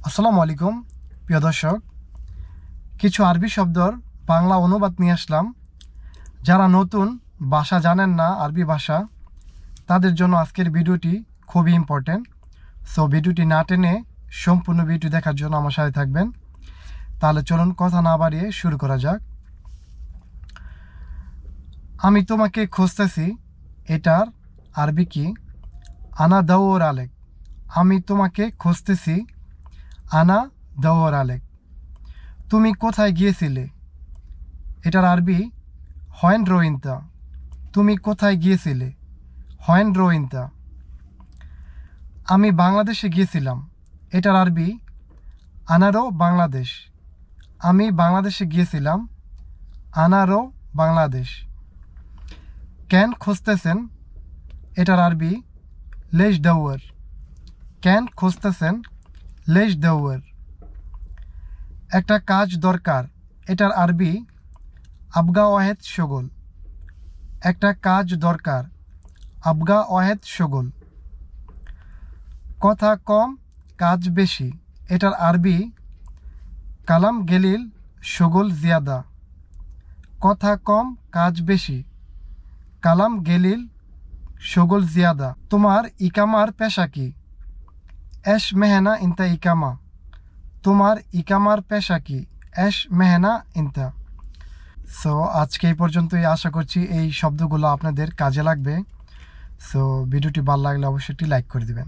আসসালামু আলাইকুম প্রিয় দর্শক, কিছু আরবি শব্দর বাংলা অনুবাদ নিয়ে আসলাম। যারা নতুন ভাষা জানেন না, আরবি ভাষা, তাদের জন্য আজকের ভিডিওটি খুবই ইম্পর্টেন্ট। সো ভিডিওটি না টেনে সম্পূর্ণ ভিডিও দেখার জন্য আমার সাথে থাকবেন। তাহলে চলুন কথা না বাড়িয়ে শুরু করা যাক। আমি তোমাকে খুঁজতেছি, এটার আরবি কি? আনা দাওর আলেক। আমি তোমাকে খুঁজতেছি, আনা দাওর আলেক। তুমি কোথায় গিয়েছিলে? এটার আরবি হয়েন রোইন্তা। তুমি কোথায় গিয়েছিলে? হয়েন রোইন্তা। আমি বাংলাদেশে গিয়েছিলাম। এটার আরবি আনারো বাংলাদেশ। আমি বাংলাদেশে গিয়েছিলাম। আনারো বাংলাদেশ। কেন খুঁজতেছেন? এটার আরবি লেশ দাওয়ার। কেন খুঁজতেছেন? লেশ দাওয়ার। একটা কাজ দরকার। এটার আরবি আবগা ওয়াহেদ শগল। একটা কাজ দরকার। আবগা ওয়াহেদ শগল। কথা কম, কাজ বেশি। এটার আরবি কালাম গেলিল শগল জিয়াদা। কথা কম, কাজ বেশি। কালাম গেলিল শগল জিয়াদা। তোমার ইকামার পেশা কি? এশ মেহনা ইনতা ইকামা। তোমার ইকামার পেশা কি? এশ মেহনা ইনতা। সো আজকে এই পর্যন্তই। আশা করছি এই শব্দগুলো আপনাদের কাজে লাগবে। সো ভিডিওটি ভালো লাগলে অবশ্যই একটি লাইক করে দিবেন।